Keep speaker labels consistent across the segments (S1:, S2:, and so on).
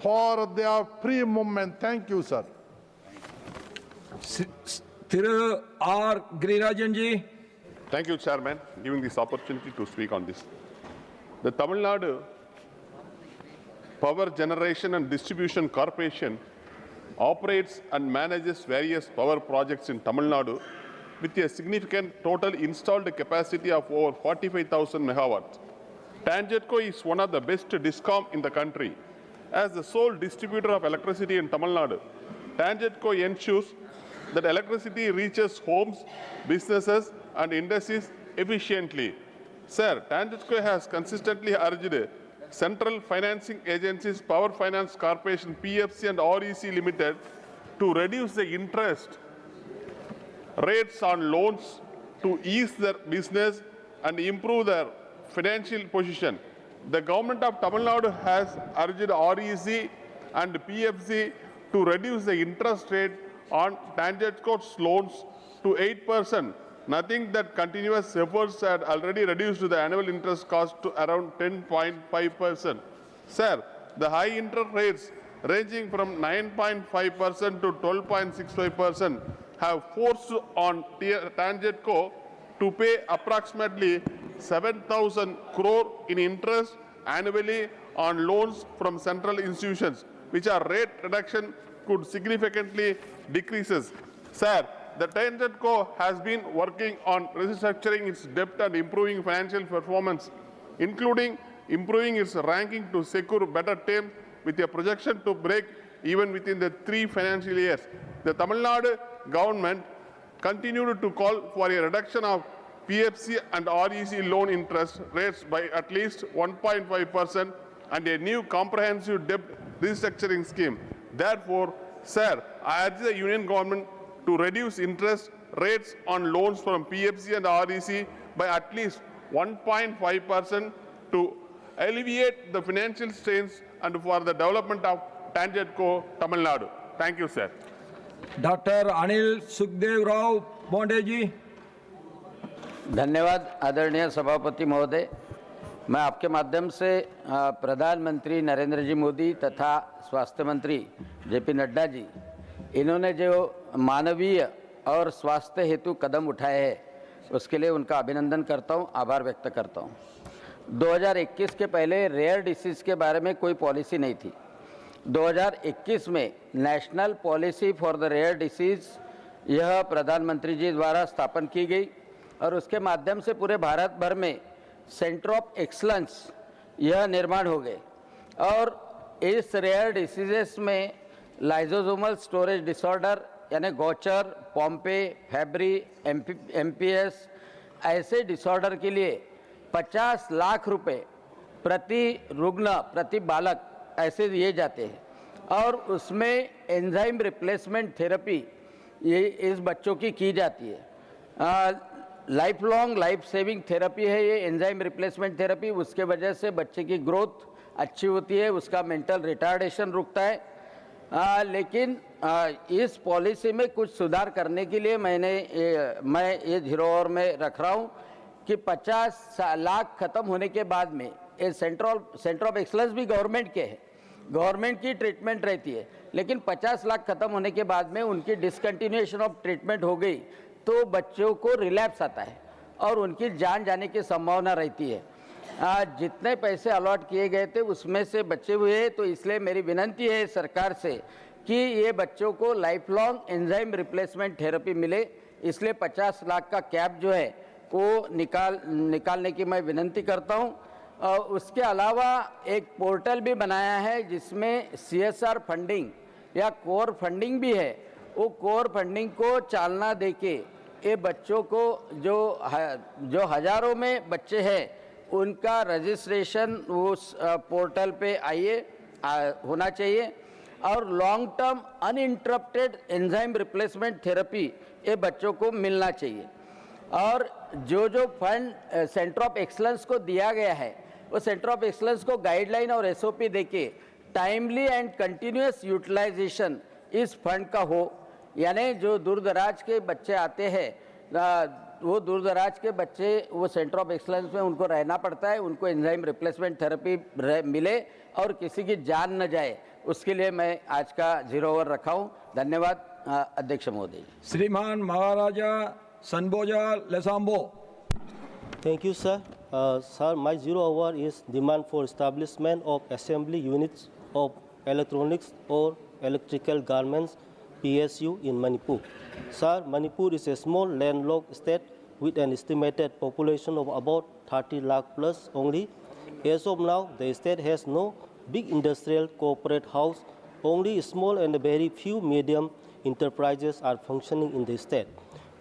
S1: for their free movement. Thank you, sir.
S2: Thiru R. Girirajan ji.
S3: Thank you, Chairman, giving this opportunity to speak on this. The Tamil Nadu Power Generation and Distribution Corporation operates and manages various power projects in Tamil Nadu with a significant total installed capacity of over 45,000 megawatts. Tangetco is one of the best DISCOM in the country. As the sole distributor of electricity in Tamil Nadu, Tangetco ensures that electricity reaches homes, businesses, and industries efficiently. Sir, Tangetco has consistently urged Central Financing Agencies, Power Finance Corporation, PFC, and REC Limited to reduce the interest rates on loans to ease their business and improve their financial position. The government of Tamil Nadu has urged REC and PFC to reduce the interest rate on Tangetco's loans to 8%. Nothing that continuous efforts had already reduced the annual interest cost to around 10.5%. Sir, the high interest rates ranging from 9.5% to 12.65% have forced on Tangetco to pay approximately 7,000 crore in interest annually on loans from central institutions, which are rate reduction could significantly decreases. Sir, the Tangetco has been working on restructuring its debt and improving financial performance, including improving its ranking to secure better terms with a projection to break even within the 3 financial years. The Tamil Nadu government continued to call for a reduction of PFC and REC loan interest rates by at least 1.5% and a new comprehensive debt restructuring scheme. Therefore, sir, I urge the Union government to reduce interest rates on loans from PFC and REC by at least 1.5% to alleviate the financial strains and for the development of Tangetco, Tamil Nadu. Thank you, sir.
S2: Dr. Anil Sukhdev Rao Bonde ji.
S4: धन्यवाद आदरणीय सभापति महोदय। मैं आपके माध्यम से प्रधानमंत्री नरेंद्र जी मोदी तथा स्वास्थ्य मंत्री जेपी नड्डा जी, इन्होंने जो मानवीय और स्वास्थ्य हेतु कदम उठाए हैं उसके लिए उनका अभिनंदन करता हूं, आभार व्यक्त करता हूं। 2021 के पहले रेयर डिसीज के बारे में कोई पॉलिसी नहीं थी। 2021 में national policy for the rare disease यह प्रधानमंत्री जी द्वारा स्थापन की गई और उसके माध्यम से पूरे भारत भर में सेंटर ऑफ एक्सलेंस यह निर्माण हो गए और इस रेयर डिसीजेस में लाइजोसोमल स्टोरेज डिसऑर्डर यानी गोचर, पॉम्पे, फेब्री, एमपीएस ऐसे डिसऑर्डर के लिए 50 लाख रुपए प्रति रुग्ण, प्रति बालक ऐसे दिए जाते हैं और उसमें एंजाइम रिप्लेसमेंट थेरेपी ये इस बच्चों की जाती है। Life long life saving therapy है ये एंजाइम रिप्लेसमेंट थेरेपी। उसके वजह से बच्चे की ग्रोथ अच्छी होती है, उसका मेंटल रिटार्डेशन रुकता है। लेकिन इस पॉलिसी में कुछ सुधार करने के लिए मैं ये धरोहर में रख रहा हूँ कि 50 लाख खत्म होने के बाद में ये सेंटर ऑफ एक्सलेंस भी गवर्नमेंट के है, गवर्नमेंट की ट्रीटमेंट रहती है, लेकिन 50 लाख खत्म होने के बाद में उनकी डिसकंटिन्यूएशन ऑफ ट्रीटमेंट हो गई तो बच्चों को रिलैप्स आता है और उनकी जान जाने की संभावना रहती है। जितने पैसे अलॉट किए गए थे उसमें से बचे हुए हैं, तो इसलिए मेरी विनंती है सरकार से कि ये बच्चों को life long enzyme replacement therapy मिले, इसलिए 50 लाख का कैप जो है वो निकालने की मैं विनंती करता हूँ। उसके अलावा एक पोर्टल भी बनाया है जिसमें CSR फंडिंग या कोर फंडिंग भी है। वो कोर फंडिंग को चालना देके ये बच्चों को जो हजारों में बच्चे हैं उनका रजिस्ट्रेशन उस पोर्टल पे होना चाहिए और long term uninterrupted enzyme replacement therapy ये बच्चों को मिलना चाहिए। और जो फंड सेंटर ऑफ एक्सलेंस को दिया गया है वो सेंटर ऑफ एक्सलेंस को गाइडलाइन और SOP देके टाइमली एंड कंटिन्यूअस यूटिलाइजेशन इस फंड का हो, यानी जो दूर दराज के बच्चे आते हैं वो दूर दराज के बच्चे वो सेंटर ऑफ एक्सलेंस में उनको रहना पड़ता है, उनको एंजाइम रिप्लेसमेंट थेरेपी मिले और किसी की जान न जाए, उसके लिए मैं आज का 0 ओवर रखा हूँ। धन्यवाद अध्यक्ष महोदय।
S2: श्रीमान महाराजा सनबोजा लेसाम्बो।
S5: Thank you, sir. Sir, my 0 hour is demand for establishment of assembly units of electronics or electrical garments (PSU) in Manipur. Sir, Manipur is a small landlocked state with an estimated population of about 30 lakh plus only. As of now, the state has no big industrial corporate house. Only small and very few medium enterprises are functioning in the state.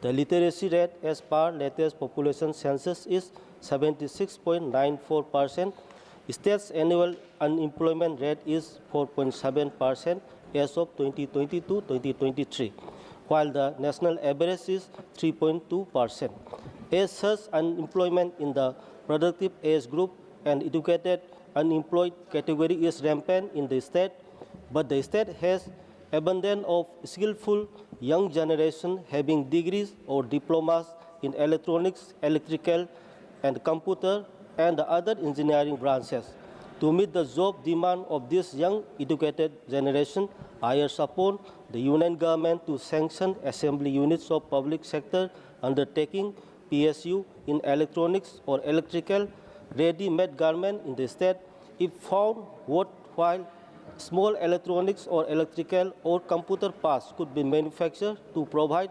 S5: The literacy rate as per latest population census is 76.94%. State's annual unemployment rate is 4.7% as of 2022-2023, while the national average is 3.2%. As such, unemployment in the productive age group and educated unemployed category is rampant in the state, but the state has abundance of skillful young generation having degrees or diplomas in electronics, electrical, and computer and other engineering branches. To meet the job demand of this young educated generation, I urge upon the Union government to sanction assembly units of public sector undertaking PSU in electronics or electrical ready-made garment in the state. If found worthwhile, small electronics or electrical or computer parts could be manufactured to provide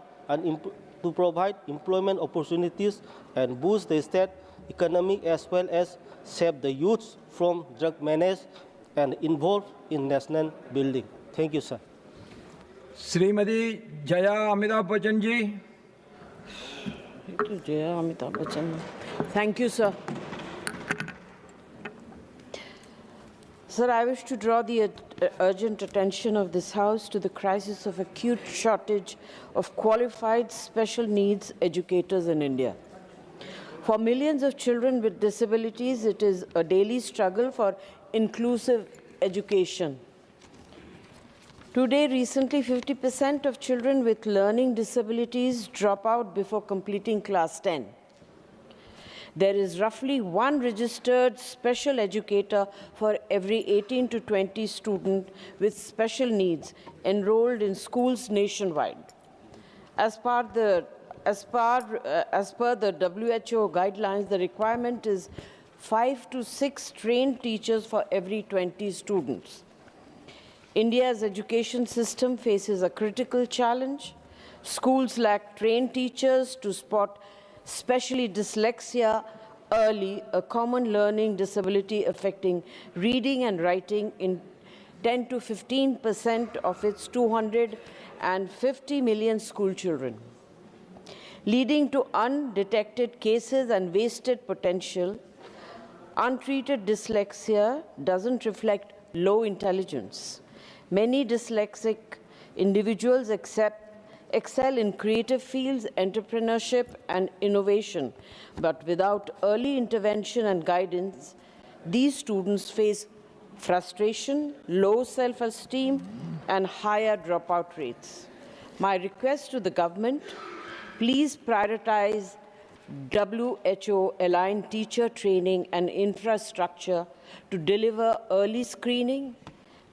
S5: employment opportunities and boost the state economy as well as save the youth from drug menace and involved in national building. Thank you, sir.
S2: Shrimati Jaya Amitabh Bachchan ji.
S6: Jaya Amitabh Bachchan. Thank you, sir. Sir, I wish to draw the urgent attention of this House to the crisis of acute shortage of qualified special needs educators in India. For millions of children with disabilities, it is a daily struggle for inclusive education. Today, recently, 50% of children with learning disabilities drop out before completing class 10. There is roughly one registered special educator for every 18 to 20 students with special needs enrolled in schools nationwide. As per the WHO guidelines, the requirement is 5 to 6 trained teachers for every 20 students. India's education system faces a critical challenge. Schools lack trained teachers to spot especially dyslexia early, a common learning disability affecting reading and writing in 10 to 15% of its 250 million school children, leading to undetected cases and wasted potential. Untreated dyslexia doesn't reflect low intelligence. Many dyslexic individuals excel in creative fields, entrepreneurship, and innovation. But without early intervention and guidance, these students face frustration, low self-esteem, and higher dropout rates. My request to the government, please prioritize WHO-aligned teacher training and infrastructure to deliver early screening,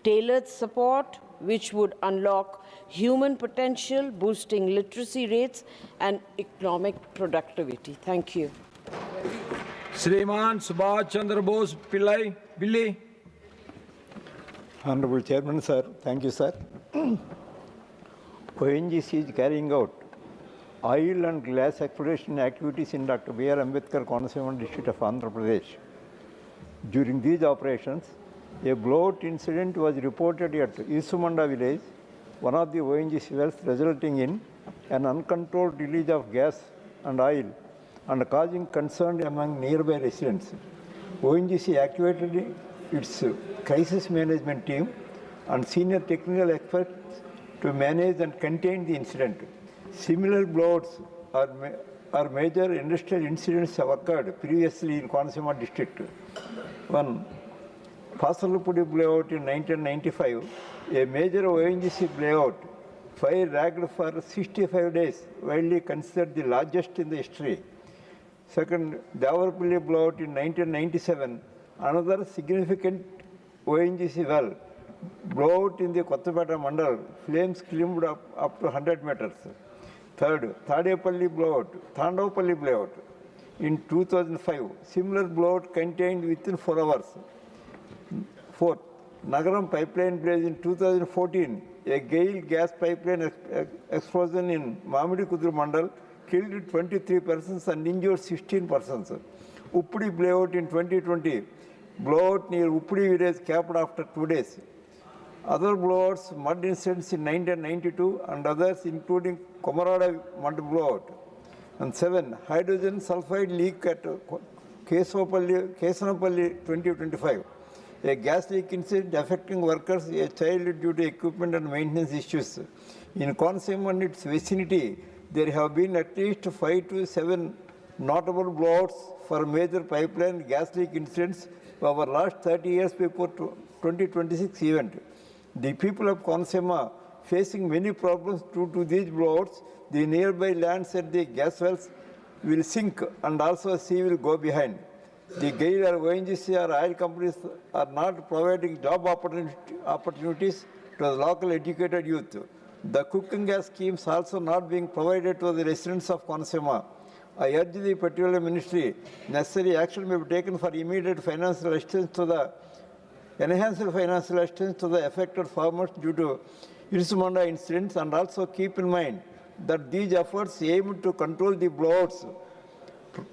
S6: tailored support, which would unlock human potential, boosting literacy rates and economic productivity. Thank you.
S2: श्रीमान सुभाष चंद्र बोस पिल्लाई बिल्ली।
S7: Honorable Chairman, sir, thank you, sir. ONGC is carrying out oil and glass exploration activities in Dr. B.R. Ambedkar Konaseema district of Andhra Pradesh. During these operations, a blowout incident was reported at Isumanda village, one of the ONGC wells, resulting in an uncontrolled release of gas and oil and causing concern among nearby residents. ONGC activated its crisis management team and senior technical experts to manage and contain the incident. Similar blowouts or major industrial incidents have occurred previously in Konaseema district. One Fasalupudi blowout in 1995, a major ONGC blowout, fire raged for 65 days, widely considered the largest in the history. Second, Davarpalli blowout in 1997, another significant ONGC well, blowout in the Kottapeta Mandal, flames climbed up to 100 meters. Third, Thadepalli blowout, Thandavapalli blowout in 2005, similar blowout contained within 4 hours. Fourth, Nagaram pipeline blaze in 2014, a Gale gas pipeline explosion in Mamidikudur Mandal killed 23 persons and injured 16 persons. Uppudi blowout in 2020, blowout near Uppudi village capped after 2 days. Other blowouts, mud incidents in 1992 and others including Komarada mud blowout. And 7, hydrogen sulfide leak at Kesanapalli 2025. A gas leak incident affecting workers, a child due to equipment and maintenance issues. In Konaseema and its vicinity, there have been at least 5 to 7 notable blowouts for major pipeline gas leak incidents over the last 30 years before 2026 event. The people of Konaseema facing many problems due to these blowouts. The nearby lands at the gas wells will sink and also sea will go behind. The GAIL or ONGC or oil companies are not providing job opportunities to the local educated youth. The cooking gas schemes also not being provided to the residents of Konaseema. I urge the Petroleum Ministry, necessary action may be taken for immediate financial assistance to the enhanced financial assistance to the affected farmers due to Irisumanda incidents, and also keep in mind that these efforts aim to control the blowouts,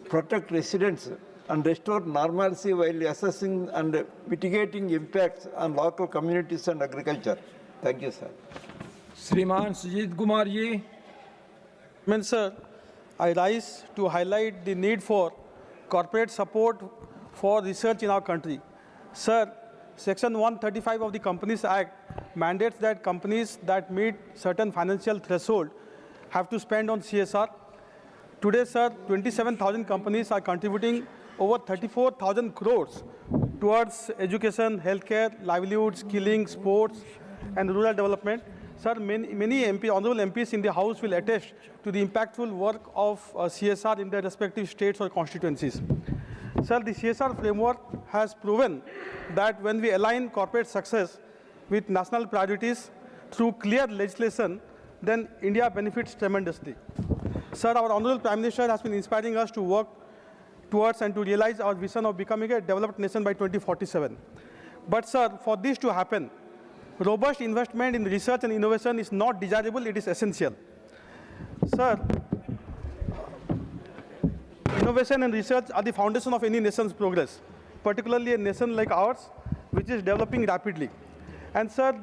S7: protect residents, and restore normalcy while assessing and mitigating impacts on local communities and agriculture. Thank you, sir.
S2: श्रीमान Sujit Kumar ji.
S8: Sir, I rise to highlight the need for corporate support for research in our country. Sir, Section 135 of the Companies Act mandates that companies that meet certain financial threshold have to spend on CSR. Today, sir, 27,000 companies are contributing over 34,000 crores towards education, healthcare, livelihood, skilling, sports, and rural development. Sir, many honorable MPs in the House will attest to the impactful work of CSR in their respective states or constituencies. Sir, the CSR framework has proven that when we align corporate success with national priorities through clear legislation, then India benefits tremendously. Sir, our Honorable Prime Minister has been inspiring us to work towards and to realize our vision of becoming a developed nation by 2047. But sir, for this to happen, robust investment in research and innovation is not desirable, it is essential. Sir, innovation and research are the foundation of any nation's progress, particularly a nation like ours, which is developing rapidly. And sir,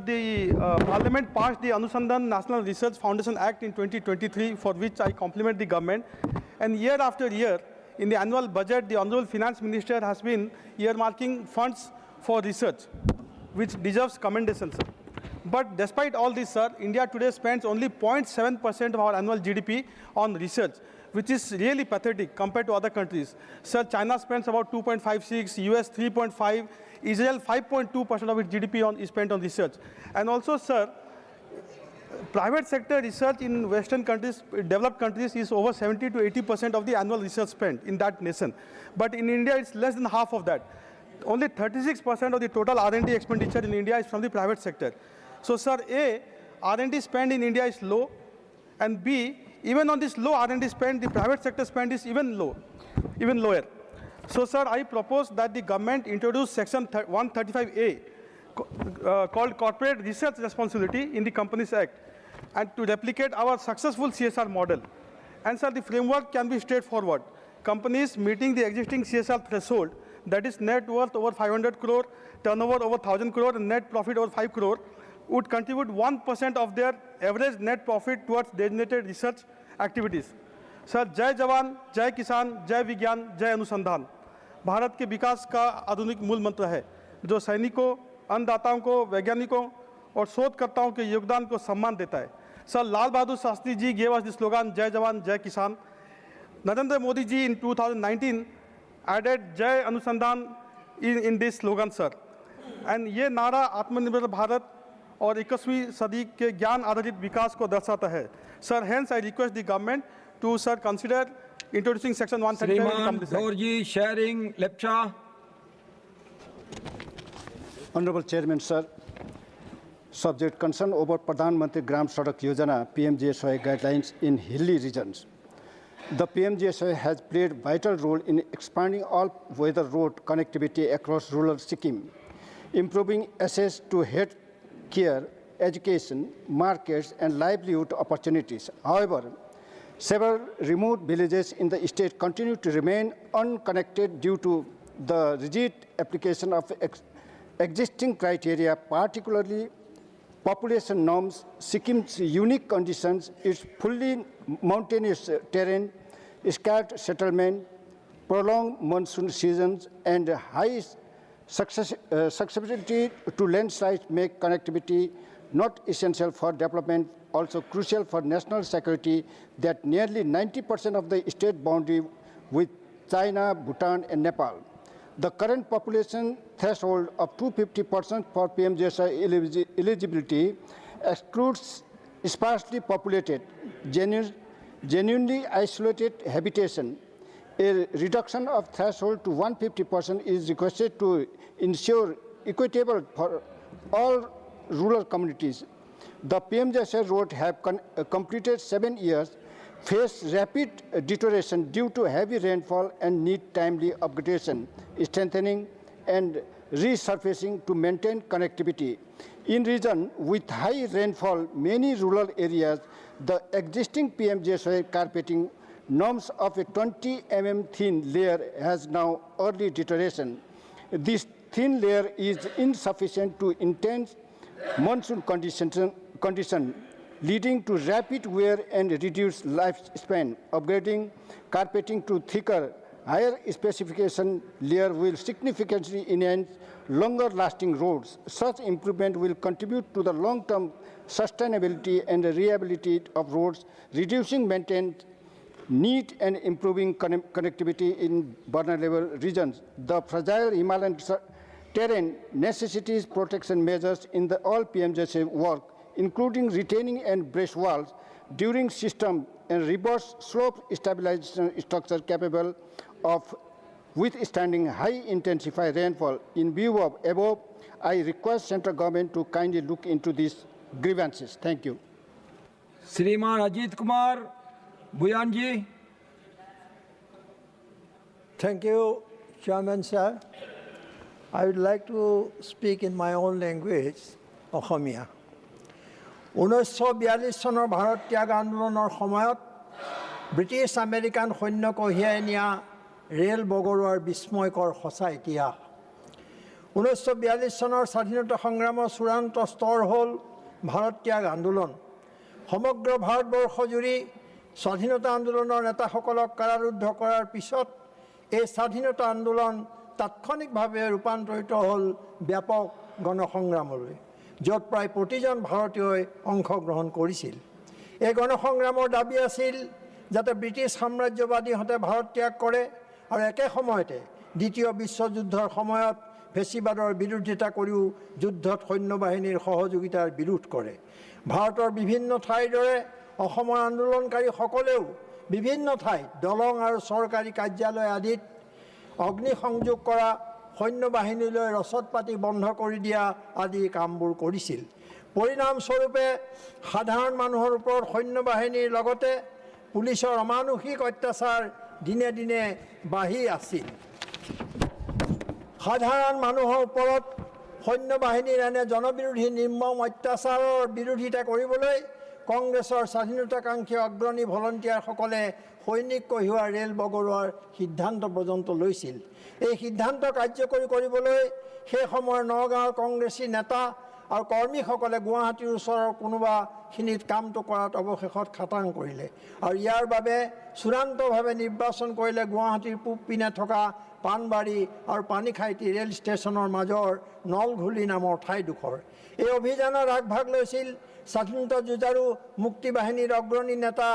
S8: the Parliament passed the Anusandhan National Research Foundation Act in 2023, for which I compliment the government. And year after year, in the annual budget, the Honorable Finance Minister has been earmarking funds for research, which deserves commendation, sir. But despite all this, sir, India today spends only 0.7% of our annual GDP on research, which is really pathetic compared to other countries. Sir, China spends about 2.56, US 3.5, Israel 5.2% of its GDP is spent on research. And also, sir, private sector research in Western countries, developed countries, is over 70 to 80% of the annual research spent in that nation. But in India, it's less than half of that. Only 36% of the total R&D expenditure in India is from the private sector. So, sir, A, R&D spend in India is low, and B, even on this low R&D spend, the private sector spend is even lower. So, sir, I propose that the government introduce Section 135A called Corporate Research Responsibility in the Companies Act, and to replicate our successful CSR model. And, sir, the framework can be straightforward. Companies meeting the existing CSR threshold, that is net worth over 500 crore, turnover over 1,000 crore, and net profit over 5 crore, would contribute 1% of their average net profit towards designated research activities. Sir, जय जवान, जय किसान, जय विज्ञान, जय अनुसंधान भारत के विकास का आधुनिक मूल मंत्र है, जो सैनिकों, अन्नदाताओं को, वैज्ञानिकों और शोधकर्ताओं के योगदान को सम्मान देता है. Sir, Lal Bahadur Shastri ji gave us the slogan Jai Jawan, Jai Kisan. Narendra Modi ji in 2019 added Jai Anusandhan in this slogan, sir. And ये नारा आत्मनिर्भर भारत और 21वीं सदी के ज्ञान आधारित विकास को दर्शाता है. Sir, hence I request the government to, sir, consider introducing Section 135.
S2: श्रीमान गौरजी Tshering Lepcha.
S9: Honorable Chairman, sir, subject concern over Pradhan Mantri Gram Sadak Yojana PMGSY guidelines in hilly regions. The PMGSY has played vital role in expanding all-weather road connectivity across rural Sikkim, improving access to health care, education, markets, and livelihood opportunities. However, several remote villages in the state continue to remain unconnected due to the rigid application of existing criteria, particularly population norms, Sikkim's unique conditions, its fully mountainous terrain, scarce settlement, prolonged monsoon seasons, and high susceptibility to landslides make connectivity not essential for development, also crucial for national security, that nearly 90% of the state boundary with China, Bhutan, and Nepal. The current population threshold of 250% for PMGSY eligibility excludes sparsely populated, genuinely isolated habitation. A reduction of threshold to 150% is requested to ensure equitable for all rural communities. The PMGSY road have completed 7 years, face rapid deterioration due to heavy rainfall and need timely upgradation, strengthening, and resurfacing to maintain connectivity. In region with high rainfall, many rural areas, the existing PMGSY carpeting norms of a 20 mm thin layer has now early deterioration. This thin layer is insufficient to intense monsoon condition, leading to rapid wear and reduced lifespan. Upgrading carpeting to thicker, higher specification layer will significantly enhance longer-lasting roads. Such improvement will contribute to the long-term sustainability and reliability of roads, reducing maintenance need and improving connectivity in vulnerable regions. The fragile Himalayan terrain necessitates protection measures in all PMGSY work, including retaining and breast walls during system and reverse slope stabilization structure capable of withstanding high intensity rainfall. In view of above, I request central government to kindly look into these grievances. Thank you.
S2: Shriman Ajit Kumar Buyanji.
S10: Thank you, Chairman, sir. I would like to speak in my own language, Ohomia. 1942 চনৰ ভাৰত ত্যাগ আন্দোলনৰ সময়ত British American সৈন্য কঢ়িয়াই নিয়া rail বগৰোৱাৰ বিস্ময়কৰ সঁচা ইতিহাস। 1942 চনৰ স্বাধীনতা সংগ্ৰামৰ চূড়ান্ত স্তৰ হ'ল ভাৰত ত্যাগ আন্দোলন। সমগ্ৰ ভাৰতবৰ্ষ জুৰি স্বাধীনতা আন্দোলনৰ নেতাসকলক কাৰাৰুদ্ধ কৰাৰ পিছত এই স্বাধীনতা আন্দোলন তাৎক্ষণিকভাৱে ৰূপান্তৰিত হ'ল ব্যাপক গণসংগ্ৰামলৈ, য'ত প্ৰায় প্ৰতিজন ভাৰতীয়ই অংশগ্ৰহণ কৰিছিল। এই গণসংগ্ৰামৰ দাবী আছিল যাতে ব্ৰিটিছ সাম্ৰাজ্যবাদীহঁতে ভাৰত ত্যাগ কৰে আৰু একে সময়তে দ্বিতীয় বিশ্বযুদ্ধৰ সময়ত ফেচিবাদৰ বিৰোধিতা কৰিও যুদ্ধত সৈন্যবাহিনীৰ সহযোগিতাৰ বিৰোধ কৰে। ভাৰতৰ বিভিন্ন ঠাইৰ দৰে অসমৰ আন্দোলনকাৰীসকলেও বিভিন্ন ঠাইত দলং আৰু চৰকাৰী কাৰ্যালয় আদিত অগ্নিসংযোগ কৰা, সৈন্যবাহিনীলৈ ৰচদ পাতি বন্ধ কৰি দিয়া আদি কামবোৰ কৰিছিল। পৰিণামস্বৰূপে সাধাৰণ মানুহৰ ওপৰত সৈন্যবাহিনীৰ লগতে পুলিচৰ অমানুষিক অত্যাচাৰ দিনে দিনে বাঢ়ি আছিল। সাধাৰণ মানুহৰ ওপৰত সৈন্যবাহিনীৰ এনে জনবিৰোধী নিৰ্মম অত্যাচাৰৰ বিৰোধিতা কৰিবলৈ কংগ্ৰেছৰ স্বাধীনতাকাংক্ষী অগ্ৰণী ভলণ্টিয়াৰসকলে সৈনিক কঢ়িওৱা ৰেল বগৰোৱাৰ সিদ্ধান্ত পৰ্যন্ত লৈছিল। এই সিদ্ধান্ত কাৰ্যকৰী কৰিবলৈ সেই সময়ৰ নগাঁৱৰ কংগ্ৰেছী নেতা আৰু কৰ্মীসকলে গুৱাহাটীৰ ওচৰৰ কোনোবাখিনিত কামটো কৰাত অৱশেষত খাটাং কৰিলে আৰু ইয়াৰ বাবে চূড়ান্তভাৱে নিৰ্বাচন কৰিলে গুৱাহাটীৰ পূব পিনে থকা পাণবাৰী আৰু পানীখাইটি ৰেল ষ্টেচনৰ মাজৰ নলঘুলি নামৰ ঠাইডোখৰ। এই অভিযানৰ আগভাগ লৈছিল স্বাধীনতা যুঁজাৰু মুক্তি বাহিনীৰ অগ্ৰণী নেতা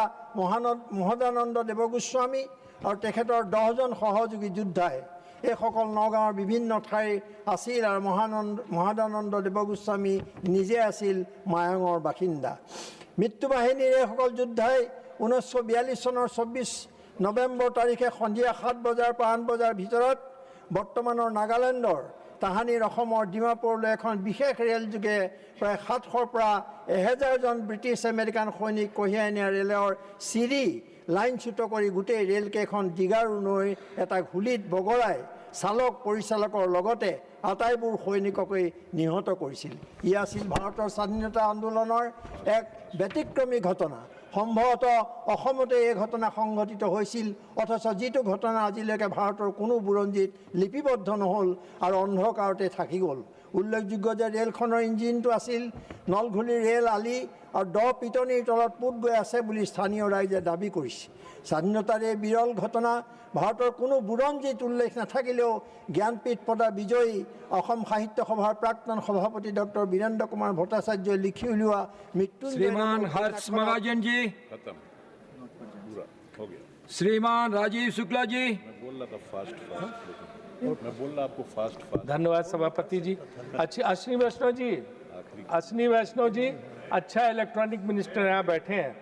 S10: মহদানন্দ দেৱগোস্বামী আৰু তেখেতৰ 10জন সহযোগী যোদ্ধাই। এইসকল নগাঁৱৰ বিভিন্ন ঠাইৰ আছিল আৰু মহদানন্দ দেৱগোস্বামী নিজে আছিল মায়ঙৰ বাসিন্দা। মৃত্যু বাহিনীৰ এইসকল যোদ্ধাই 1942 চনৰ 24 নৱেম্বৰ তাৰিখে সন্ধিয়া 7 বজাৰ পৰা 8 বজাৰ ভিতৰত বৰ্তমানৰ নাগালেণ্ডৰ তাহানিৰ অসমৰ ডিমাপুৰলৈ এখন বিশেষ ৰেলযোগে প্ৰায় 700ৰ পৰা 1000জন ব্ৰিটিছ আমেৰিকান সৈনিক কঢ়িয়াই নিয়া ৰেলৰ চিৰি লাইনচ্যুত কৰি গোটেই ৰেলকেইখন দীঘাৰু নৈ এটা ঘুলিত বগৰাই চালক পৰিচালকৰ লগতে আটাইবোৰ সৈনিককে নিহত কৰিছিল। ই আছিল ভাৰতৰ স্বাধীনতা আন্দোলনৰ এক ব্যতিক্ৰমী ঘটনা। সম্ভৱতঃ অসমতে এই ঘটনা সংঘটিত হৈছিল, অথচ যিটো ঘটনা আজিলৈকে ভাৰতৰ কোনো বুৰঞ্জীত লিপিবদ্ধ নহ'ল আৰু অন্ধকাৰতে থাকি গ'ল। উল্লেখযোগ্য যে ৰেলখনৰ ইঞ্জিনটো আছিল নলঘুলি ৰেল আলি আৰু দ পিটনিৰ তলত পুত গৈ আছে বুলি স্থানীয় ৰাইজে দাবী কৰিছে। স্বাধীনতাৰ এই বিৰল ঘটনা ভাৰতৰ কোনো বুৰঞ্জীত উল্লেখ নাথাকিলেও জ্ঞানপীঠ বঁটা বিজয়ী অসম সাহিত্য সভাৰ প্ৰাক্তন সভাপতি ডক্টৰ বীৰেন্দ্ৰ কুমাৰ ভট্টাচাৰ্যই লিখি উলিওৱা
S2: श्रीमान हर्ष महाजन जी, श्रीमान राजीव शुक्ला जी।
S11: धन्यवाद सभापति जी। अश्विनी वैष्णव जी अच्छा इलेक्ट्रॉनिक मिनिस्टर यहाँ बैठे हैं।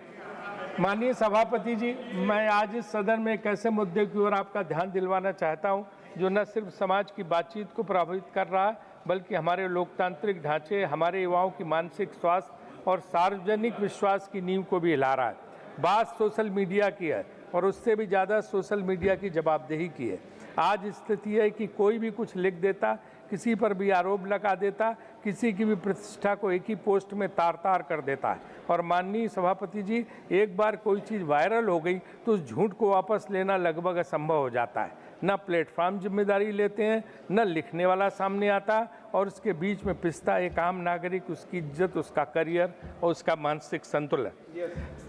S11: माननीय सभापति जी, मैं आज इस सदन में एक ऐसे मुद्दे की ओर आपका ध्यान दिलवाना चाहता हूँ जो न सिर्फ समाज की बातचीत को प्रभावित कर रहा है, बल्कि हमारे लोकतांत्रिक ढांचे, हमारे युवाओं की मानसिक स्वास्थ्य और सार्वजनिक विश्वास की नींव को भी हिला रहा है। बात सोशल मीडिया की है और उससे भी ज़्यादा सोशल मीडिया की जवाबदेही की है। आज स्थिति है कि कोई भी कुछ लिख देता, किसी पर भी आरोप लगा देता, किसी की भी प्रतिष्ठा को एक ही पोस्ट में तार तार कर देता है। और माननीय सभापति जी, एक बार कोई चीज़ वायरल हो गई तो उस झूठ को वापस लेना लगभग असंभव हो जाता है। न प्लेटफॉर्म जिम्मेदारी लेते हैं, न लिखने वाला सामने आता, और उसके बीच में पिसता एक आम नागरिक, उसकी इज्जत, उसका करियर और उसका मानसिक संतुलन।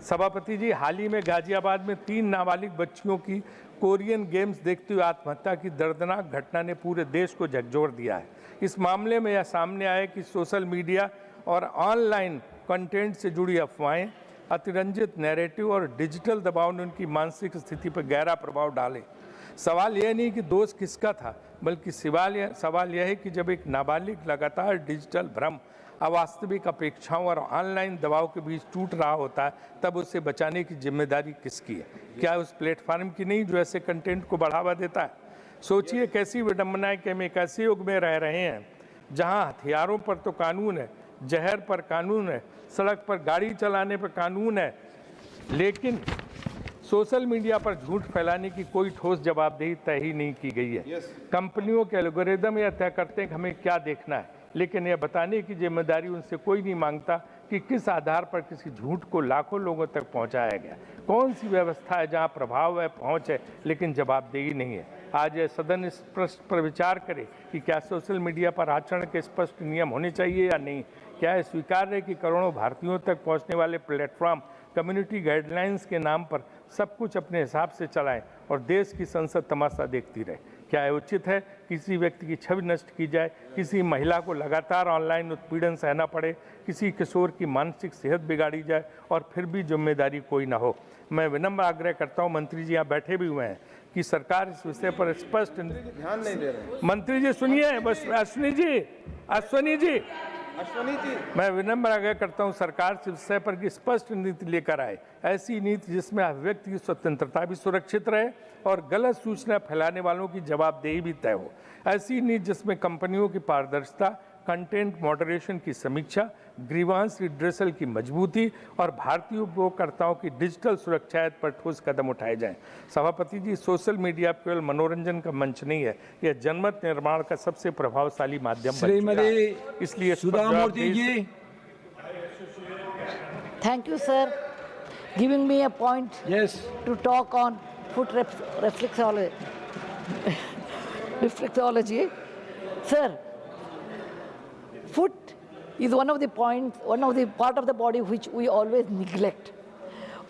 S11: सभापति जी, हाल ही में गाजियाबाद में 3 नाबालिग बच्चियों की कोरियन गेम्स देखते हुए आत्महत्या की दर्दनाक घटना ने पूरे देश को झकझोर दिया है। इस मामले में यह सामने आया कि सोशल मीडिया और ऑनलाइन कंटेंट से जुड़ी अफवाहें, अतिरंजित नैरेटिव और डिजिटल दबाव ने उनकी मानसिक स्थिति पर गहरा प्रभाव डाले। सवाल यह नहीं कि दोष किसका था, बल्कि सवाल यह है कि जब एक नाबालिग लगातार डिजिटल भ्रम, अवास्तविक अपेक्षाओं और ऑनलाइन दबाव के बीच टूट रहा होता है, तब उसे बचाने की जिम्मेदारी किसकी है? क्या उस प्लेटफार्म की नहीं जो ऐसे कंटेंट को बढ़ावा देता है? सोचिए कैसी विडंबना है कि हम एक ऐसे युग में रह रहे हैं जहां हथियारों पर तो कानून है, जहर पर कानून है, सड़क पर गाड़ी चलाने पर कानून है, लेकिन सोशल मीडिया पर झूठ फैलाने की कोई ठोस जवाबदेही तय ही नहीं की गई है। कंपनियों के एल्गोरिदम यह तय करते हैं कि हमें क्या देखना है, लेकिन यह बताने की जिम्मेदारी उनसे कोई नहीं मांगता कि किस आधार पर किसी झूठ को लाखों लोगों तक पहुंचाया गया। कौन सी व्यवस्था है जहां प्रभाव है, पहुंच है, लेकिन जवाबदेही नहीं है। आज यह सदन इस प्रश्न पर विचार करे कि क्या सोशल मीडिया पर आचरण के स्पष्ट नियम होने चाहिए या नहीं। क्या यह स्वीकार्य है कि करोड़ों भारतीयों तक पहुंचने वाले प्लेटफॉर्म कम्युनिटी गाइडलाइंस के नाम पर सब कुछ अपने हिसाब से चलाएं और देश की संसद तमाशा देखती रहे? क्या यह उचित है किसी व्यक्ति की छवि नष्ट की जाए, किसी महिला को लगातार ऑनलाइन उत्पीड़न सहना पड़े, किसी किशोर की मानसिक सेहत बिगाड़ी जाए और फिर भी जिम्मेदारी कोई ना हो? मैं विनम्र आग्रह करता हूं, मंत्री जी यहाँ बैठे भी हुए हैं, कि सरकार इस विषय पर स्पष्ट ध्यान नहीं दे रहे। मंत्री जी सुनिए, बस अश्विनी जी, मैं विनम्र आग्रह करता हूं सरकार से विषय पर कि स्पष्ट नीति लेकर आए, ऐसी नीति जिसमें अभिव्यक्ति की स्वतंत्रता भी सुरक्षित रहे और गलत सूचना फैलाने वालों की जवाबदेही भी तय हो। ऐसी नीति जिसमें कंपनियों की पारदर्शिता, कंटेंट मॉडरेशन की समीक्षा, ग्रीवांस रिड्रेसल की मजबूती और भारतीय उपभोक्ताओं की डिजिटल सुरक्षा पर ठोस कदम उठाए जाएं। सभापति जी, सोशल मीडिया केवल मनोरंजन का मंच नहीं है, यह जनमत निर्माण का सबसे प्रभावशाली माध्यम बन चुका है। इसलिए
S2: सुधामूर्ति जी,
S12: Thank you, sir, giving me a point to talk on foot reflexology. Sir, foot is one of the part of the body which we always neglect,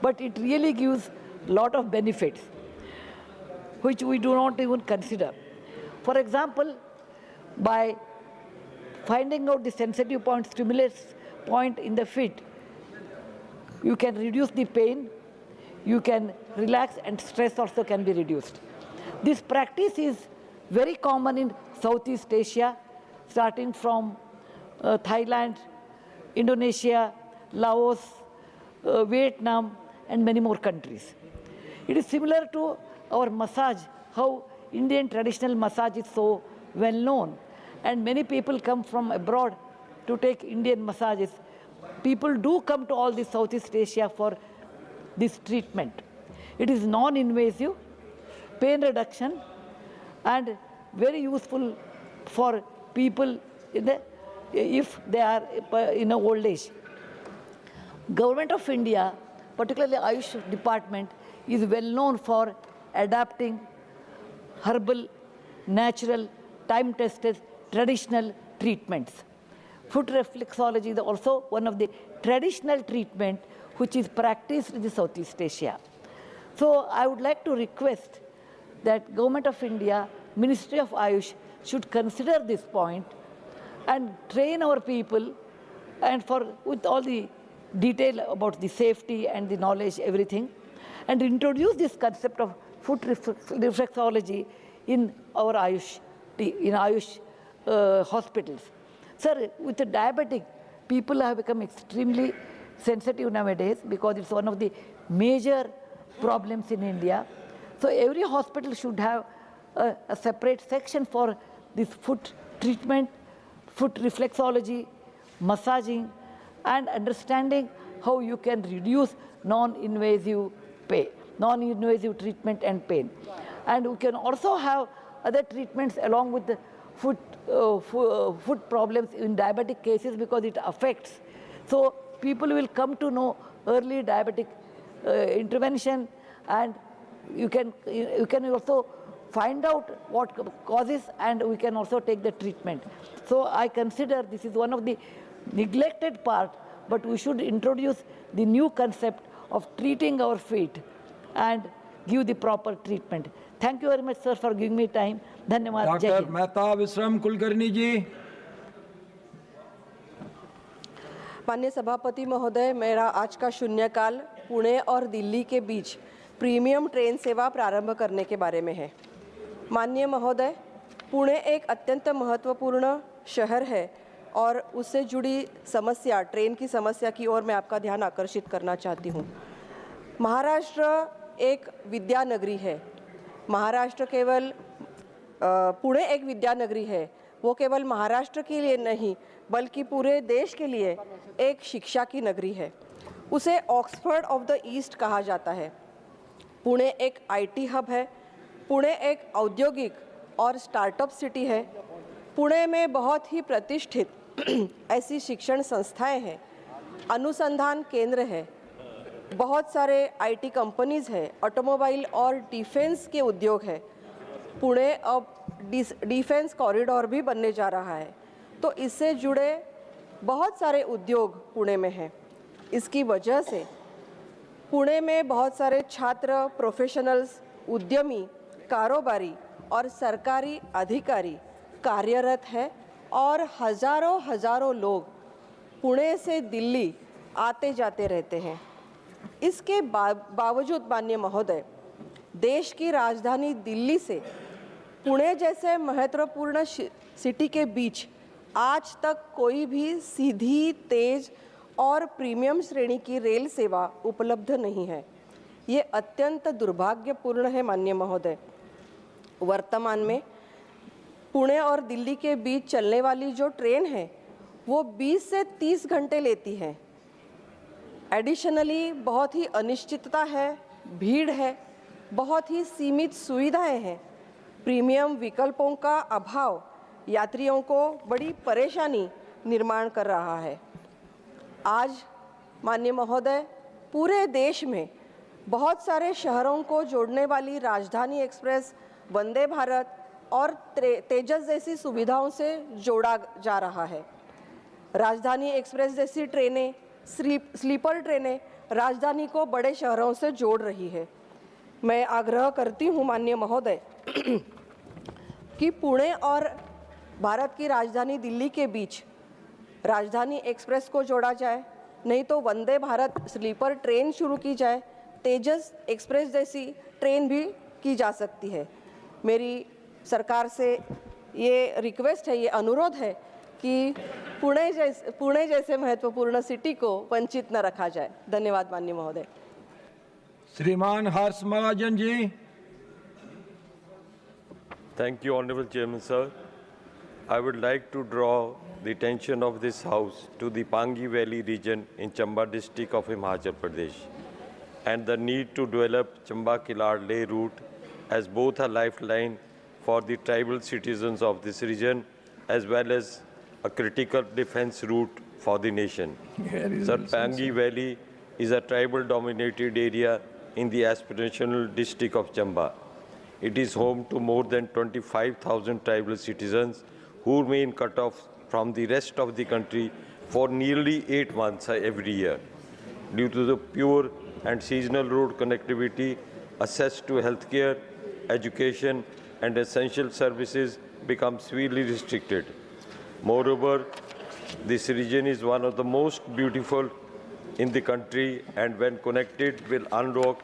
S12: but it really gives a lot of benefits which we do not even consider. For example, by finding out the sensitive point, stimulus point in the feet, you can reduce the pain, you can relax, and stress also can be reduced. This practice is very common in Southeast Asia, starting from Thailand, Indonesia, Laos, Vietnam, and many more countries. It is similar to our massage, how Indian traditional massage is so well known. and many people come from abroad to take Indian massages. People do come to all this Southeast Asia for this treatment. It is non-invasive, pain reduction, and very useful for people if they are in old age. Government of India, particularly Ayush Department, is well known for adapting herbal, natural, time-tested, traditional treatments. Foot reflexology is also one of the traditional treatment which is practiced in the Southeast Asia. So I would like to request that Government of India, Ministry of Ayush should consider this point and train our people, and with all the detail about the safety and the knowledge, everything, and introduce this concept of foot reflexology in our Ayush hospitals. Sir, with the diabetic, people have become extremely sensitive nowadays because it's one of the major problems in India. So every hospital should have a separate section for this foot treatment, foot reflexology, massaging, and understanding how you can reduce non-invasive treatment and pain. And we can also have other treatments along with the foot problems in diabetic cases because it affects. So people will come to know early diabetic intervention, and you can also find out what causes, and we can also take the treatment. So I consider this is one of the neglected part, but we should introduce the new concept of treating our feet and give the proper treatment. Thank you very much, sir, for giving me time. Dhanyawad.
S2: Dr. Mehta Visram Kulkarni ji.
S13: माननीय सभापति महोदय, मेरा आज का शून्यकाल पुणे और दिल्ली के बीच premium train सेवा प्रारंभ करने के बारे में है। माननीय महोदय, पुणे एक अत्यंत महत्वपूर्ण शहर है और उससे जुड़ी समस्या, ट्रेन की समस्या की ओर मैं आपका ध्यान आकर्षित करना चाहती हूँ। महाराष्ट्र एक विद्या नगरी है। महाराष्ट्र केवल पुणे एक विद्या नगरी है, वो केवल महाराष्ट्र के लिए नहीं बल्कि पूरे देश के लिए एक शिक्षा की नगरी है। उसे ऑक्सफोर्ड ऑफ द ईस्ट कहा जाता है। पुणे एक आईटी हब है। पुणे एक औद्योगिक और स्टार्टअप सिटी है। पुणे में बहुत ही प्रतिष्ठित ऐसी शिक्षण संस्थाएं हैं, अनुसंधान केंद्र है, बहुत सारे आईटी कंपनीज हैं, ऑटोमोबाइल और डिफेंस के उद्योग है। पुणे अब डिफेंस कॉरिडोर भी बनने जा रहा है, तो इससे जुड़े बहुत सारे उद्योग पुणे में हैं। इसकी वजह से पुणे में बहुत सारे छात्र, प्रोफेशनल्स, उद्यमी, कारोबारी और सरकारी अधिकारी कार्यरत हैं और हजारों लोग पुणे से दिल्ली आते जाते रहते हैं। इसके बावजूद माननीय महोदय, देश की राजधानी दिल्ली से पुणे जैसे महत्वपूर्ण सिटी के बीच आज तक कोई भी सीधी, तेज और प्रीमियम श्रेणी की रेल सेवा उपलब्ध नहीं है। ये अत्यंत दुर्भाग्यपूर्ण है माननीय महोदय। वर्तमान में पुणे और दिल्ली के बीच चलने वाली जो ट्रेन है वो 20 से 30 घंटे लेती है। एडिशनली बहुत ही अनिश्चितता है, भीड़ है, बहुत ही सीमित सुविधाएं हैं। प्रीमियम विकल्पों का अभाव यात्रियों को बड़ी परेशानी निर्माण कर रहा है। आज माननीय महोदय, पूरे देश में बहुत सारे शहरों को जोड़ने वाली राजधानी एक्सप्रेस, वंदे भारत और तेजस जैसी सुविधाओं से जोड़ा जा रहा है। राजधानी एक्सप्रेस जैसी ट्रेनें, स्लीपर ट्रेनें राजधानी को बड़े शहरों से जोड़ रही है। मैं आग्रह करती हूँ माननीय महोदय कि पुणे और भारत की राजधानी दिल्ली के बीच राजधानी एक्सप्रेस को जोड़ा जाए, नहीं तो वंदे भारत स्लीपर ट्रेन शुरू की जाए, तेजस एक्सप्रेस जैसी ट्रेन भी की जा सकती है। मेरी सरकार से ये रिक्वेस्ट है, ये अनुरोध है कि पुणे जैसे महत्वपूर्ण सिटी को वंचित न रखा जाए। धन्यवाद माननीय महोदय।
S2: श्रीमान हर्ष Mahajan ji.
S14: Thank you, Honorable Chairman, sir. I would like to draw the attention of this House to the Pangi Valley region in Chamba district of Himachal Pradesh and the need to develop Chamba-Kilar-Leh route as both a lifeline for the tribal citizens of this region as well as a critical defense route for the nation. Sir, Pangi Valley is a tribal-dominated area in the aspirational district of Chamba. It is home to more than 25,000 tribal citizens who remain cut off from the rest of the country for nearly 8 months every year. Due to the pure and seasonal road connectivity, access to healthcare, education, and essential services becomes severely restricted. Moreover, this region is one of the most beautiful in the country and when connected will unlock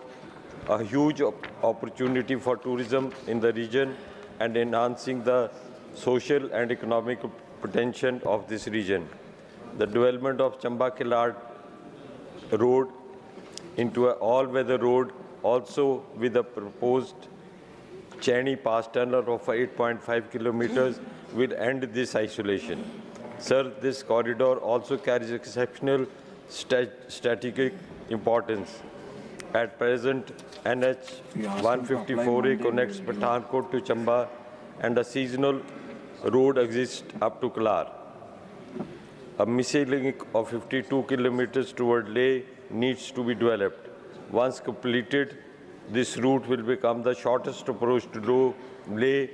S14: a huge opportunity for tourism in the region and enhancing the social and economic potential of this region. The development of Chamba-Kilar road into an all-weather road also with a proposed Chani Pass tunnel of 8.5 kilometers will end this isolation. Sir, this corridor also carries exceptional strategic importance. At present, NH 154A connects Pathankot to Chamba and a seasonal road exists up to Kilar. A missing link of 52 kilometers toward Leh needs to be developed. Once completed, this route will become the shortest approach to Leh,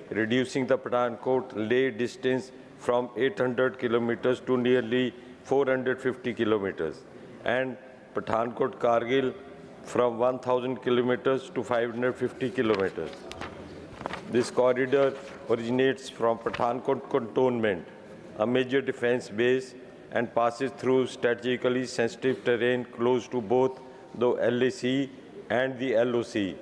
S14: reducing the Pathankot-Leh distance from 800 kilometers to nearly 450 kilometers, and Pathankot-Kargil from 1,000 kilometers to 550 kilometers. This corridor originates from Pathankot Cantonment, a major defense base, and passes through strategically sensitive terrain close to both the LAC and the LOC.